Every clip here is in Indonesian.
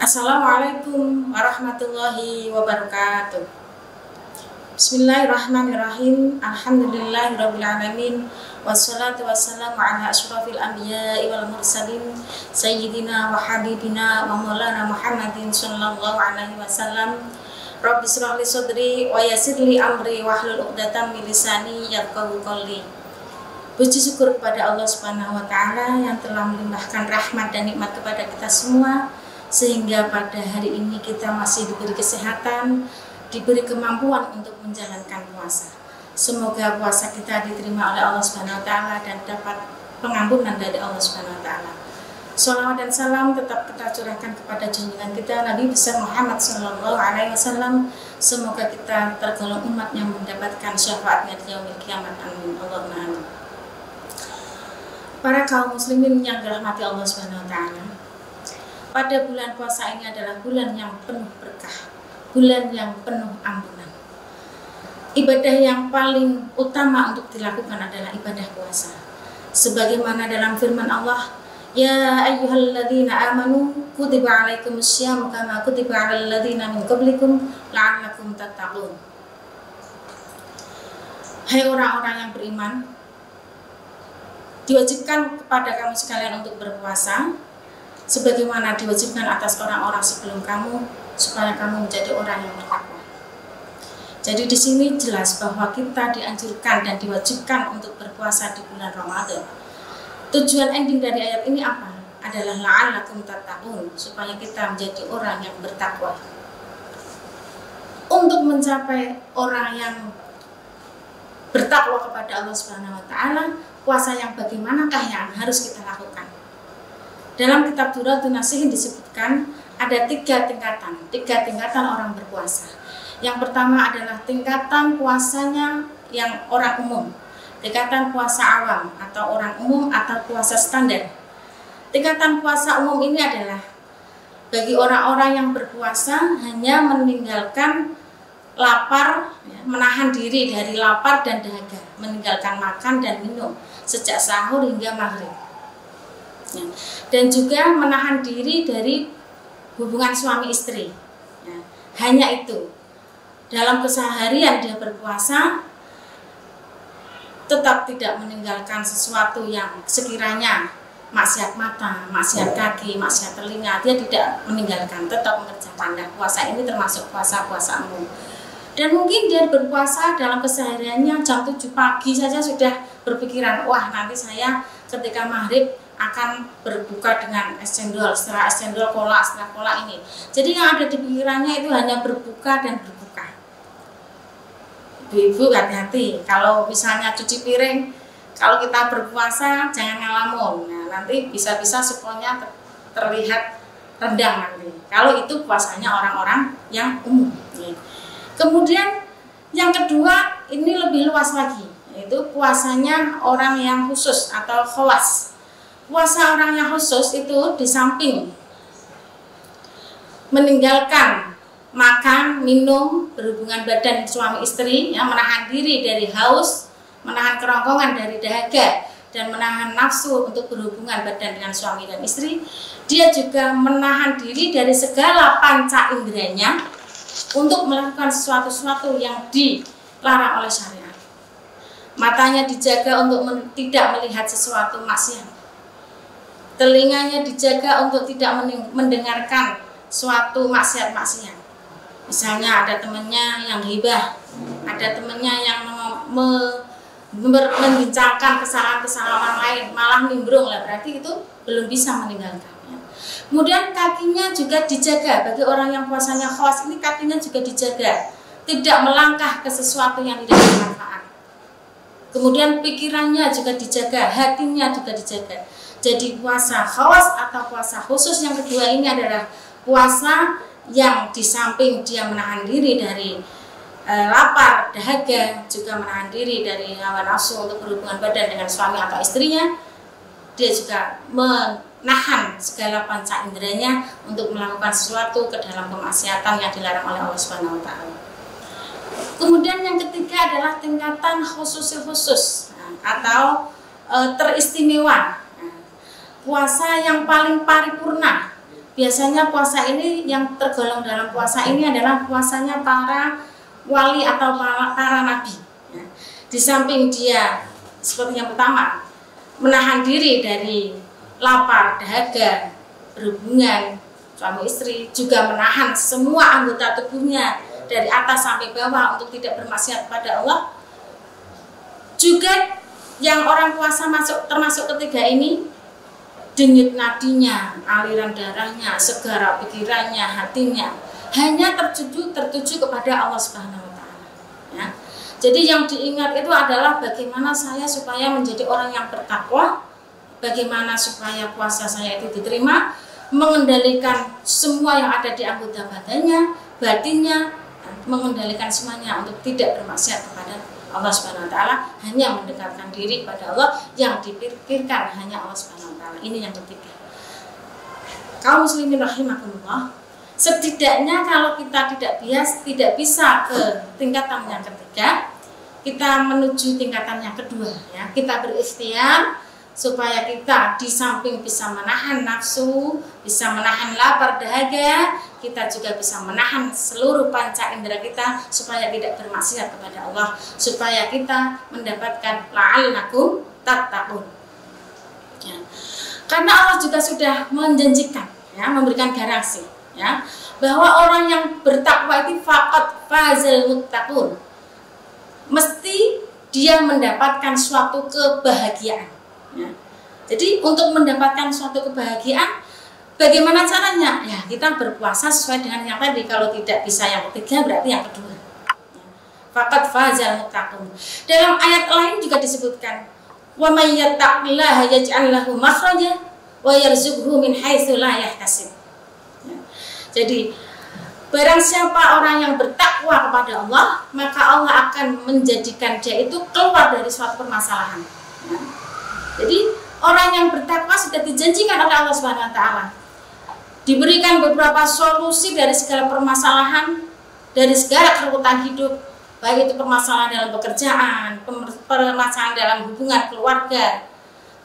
Assalamualaikum warahmatullahi wabarakatuh. Bismillahirrahmanirrahim. Alhamdulillahirrabbilalamin. Wassalatu wassalamu ala asyrafil anbiya'i wal mursalin Sayyidina wa habibina wa maulana Muhammadin sallallahu alaihi wasallam. Rabbi shrah li sadri wa yassir li amri wahlul 'uqdatam min lisani yafqahu qawli. Puji syukur kepada Allah Subhanahu wa taala yang telah melimpahkan rahmat dan nikmat kepada kita semua, sehingga pada hari ini kita masih diberi kesehatan, diberi kemampuan untuk menjalankan puasa. Semoga puasa kita diterima oleh Allah Subhanahu wa taala dan dapat pengampunan dari Allah Subhanahu wa taala. Shalawat dan salam tetap kita curahkan kepada junjungan kita Nabi besar Muhammad sallallahu alaihi wasallam. Semoga kita tergolong umat yang mendapatkan syafaatnya di yaumil kiamat. Amin. Allahumma amin. Para kaum muslimin yang dirahmati Allah Subhanahu wa taala, pada bulan puasa ini adalah bulan yang penuh berkah, bulan yang penuh ampunan. Ibadah yang paling utama untuk dilakukan adalah ibadah puasa. Sebagaimana dalam firman Allah, ya ayyuhalladzina amanu kutiba alaikumusyamu kama kutiba alal ladzina min qablikum la'allakum tattaqun. Hai orang-orang yang beriman, diwajibkan kepada kamu sekalian untuk berpuasa sebagaimana diwajibkan atas orang-orang sebelum kamu, supaya kamu menjadi orang yang bertakwa. Jadi di sini jelas bahwa kita dianjurkan dan diwajibkan untuk berpuasa di bulan Ramadan. Tujuan ending dari ayat ini apa? Adalah la'allakum tattaqun, supaya kita menjadi orang yang bertakwa. Untuk mencapai orang yang bertakwa kepada Allah Subhanahu wa taala, puasa yang bagaimanakah yang harus kita lakukan? Dalam kitab Duratun Nasihin disebutkan ada tiga tingkatan orang berpuasa. Yang pertama adalah tingkatan puasanya yang orang umum, tingkatan puasa awam atau orang umum atau puasa standar. Tingkatan puasa umum ini adalah bagi orang-orang yang berpuasa hanya meninggalkan lapar, menahan diri dari lapar dan dahaga, meninggalkan makan dan minum sejak sahur hingga maghrib. Dan juga menahan diri dari hubungan suami istri. Hanya itu. Dalam keseharian dia berpuasa, tetap tidak meninggalkan sesuatu yang sekiranya maksiat mata, maksiat kaki, maksiat telinga, dia tidak meninggalkan, tetap mengerjakan. Dan puasa ini termasuk puasa-puasa umum. Dan mungkin dia berpuasa dalam kesehariannya jam 7 pagi saja sudah berpikiran, wah nanti saya ketika maghrib akan berbuka dengan es cendol, setelah es cendol kolak, setelah kolak ini. Jadi yang ada di pikirannya itu hanya berbuka dan berbuka. Ibu-ibu hati-hati, kalau misalnya cuci piring, kalau kita berpuasa jangan ngelamun. Nah, nanti bisa-bisa sekolahnya terlihat rendang nanti. Kalau itu puasanya orang-orang yang umum. Kemudian yang kedua ini lebih luas lagi, yaitu puasanya orang yang khusus atau khawas. Puasa orang yang khusus itu di samping meninggalkan makan, minum, berhubungan badan suami istri, yang menahan diri dari haus, menahan kerongkongan dari dahaga, dan menahan nafsu untuk berhubungan badan dengan suami dan istri. Dia juga menahan diri dari segala panca inderanya untuk melakukan sesuatu-sesuatu yang dilarang oleh syariat. Matanya dijaga untuk tidak melihat sesuatu maksiat. Telinganya dijaga untuk tidak mendengarkan suatu maksiat-maksiat. Misalnya ada temannya yang ghibah, ada temannya yang membincangkan kesalahan-kesalahan orang lain, malah nimbrung lah, berarti itu belum bisa meninggalkannya. Kemudian kakinya juga dijaga, bagi orang yang puasanya khawas ini kakinya juga dijaga, tidak melangkah ke sesuatu yang tidak bermanfaat. Kemudian pikirannya juga dijaga, hatinya juga dijaga. Jadi puasa khawas atau puasa khusus yang kedua ini adalah puasa yang di samping dia menahan diri dari lapar, dahaga, juga menahan diri dari hawa nafsu untuk berhubungan badan dengan suami atau istrinya. Dia juga menahan segala panca inderanya untuk melakukan sesuatu ke dalam kemaksiatan yang dilarang oleh Allah Subhanahu wa taala. Kemudian yang ketiga adalah tingkatan khusus atau teristimewa. Puasa yang paling paripurna, biasanya puasa ini yang tergolong dalam puasa ini adalah puasanya para wali atau para nabi. Ya. Di samping dia seperti yang pertama menahan diri dari lapar, dahaga, berhubungan suami istri, juga menahan semua anggota tubuhnya dari atas sampai bawah untuk tidak bermaksiat kepada Allah. Juga yang orang puasa termasuk ketiga ini, denyut nadinya, aliran darahnya, segara pikirannya, hatinya hanya tertuju kepada Allah Subhanahu wa taala. Ya. Jadi yang diingat itu adalah bagaimana saya supaya menjadi orang yang bertakwa, bagaimana supaya puasa saya itu diterima, mengendalikan semua yang ada di anggota badannya, batinnya, mengendalikan semuanya untuk tidak bermaksiat kepada Allah Subhanahu wa taala, hanya mendekatkan diri kepada Allah, yang dipikirkan hanya Allah Subhanahu wa taala. Ini yang ketiga. Kaum muslimin rahimakumullah, setidaknya kalau kita tidak bisa ke tingkatan yang ketiga, kita menuju tingkatan yang kedua, ya. Kita berikhtiar supaya kita di samping bisa menahan nafsu, bisa menahan lapar dahaga, kita juga bisa menahan seluruh panca indera kita supaya tidak bermaksiat kepada Allah, supaya kita mendapatkan la'allakum tattaqun. Ya. Karena Allah juga sudah menjanjikan, ya, memberikan garansi, ya, bahwa orang yang bertakwa itu faqad fazal muttaqun, mesti dia mendapatkan suatu kebahagiaan. Ya. Jadi untuk mendapatkan suatu kebahagiaan, bagaimana caranya? Ya, kita berpuasa sesuai dengan yang tadi. Kalau tidak bisa yang ketiga, berarti yang kedua. Faqad fazal muttaqun. Dalam ayat lain juga disebutkan, wa may yattaqillaha yaj'al lahu makhraja wa yarzuqhu min haitsu la yahtasib. Ya. Jadi barang siapa orang yang bertakwa kepada Allah, maka Allah akan menjadikan dia itu keluar dari suatu permasalahan. Ya. Jadi orang yang bertakwa sudah dijanjikan oleh Allah Subhanahu wa taala, diberikan beberapa solusi dari segala permasalahan, dari segala keruwetan hidup, baik itu permasalahan dalam pekerjaan, permasalahan dalam hubungan keluarga,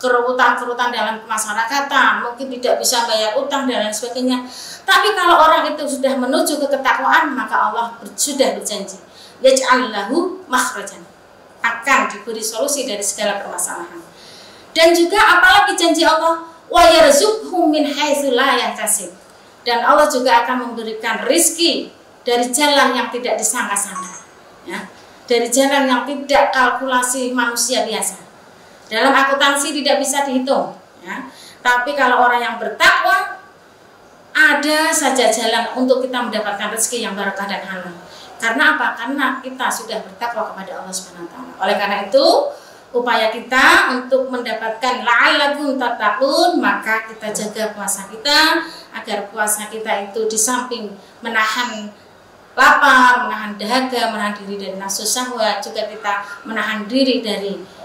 keruwetan dalam kemasyarakatan, mungkin tidak bisa bayar utang dan lain sebagainya. Tapi kalau orang itu sudah menuju ke ketakwaan, maka Allah sudah berjanji, yaj'al lahu makhrajan, akan diberi solusi dari segala permasalahan. Dan juga apalagi janji Allah, wa yarzuqhum min haitsu la yahtasib, dan Allah juga akan memberikan rizki dari jalan yang tidak disangka-sangka, ya, dari jalan yang tidak kalkulasi manusia biasa. Dalam akuntansi tidak bisa dihitung, ya. Tapi kalau orang yang bertakwa, ada saja jalan untuk kita mendapatkan rezeki yang barokah dan halal. Karena apa? Karena kita sudah bertakwa kepada Allah Subhanahu wa taala. Oleh karena itu, upaya kita untuk mendapatkan la'allakum tattaqun, maka kita jaga puasa kita agar puasa kita itu di samping menahan lapar, menahan dahaga, menahan diri dari nafsu syahwat, juga kita menahan diri dari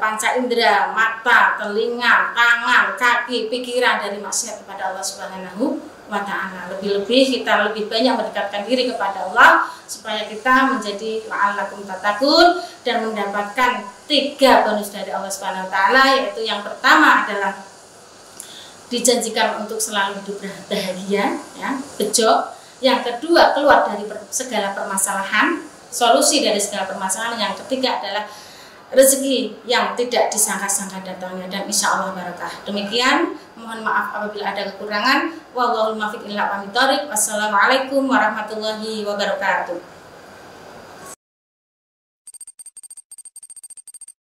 panca indera, mata, telinga, tangan, kaki, pikiran dari maksiat kepada Allah Subhanahu wa taala. Lebih-lebih kita lebih banyak mendekatkan diri kepada Allah supaya kita menjadi la'allakum tattaqun dan mendapatkan 3 bonus dari Allah Subhanahu wa taala, yaitu yang pertama adalah dijanjikan untuk selalu hidup bahagia, ya, bejo. Yang kedua, keluar dari segala permasalahan, solusi dari segala permasalahan. Yang ketiga adalah rezeki yang tidak disangka-sangka datangnya, dan insya Allah barakah. Demikian, mohon maaf apabila ada kekurangan. Wallahul muwaffiq ila aqwamit thoriq. Wassalamualaikum warahmatullahi wabarakatuh.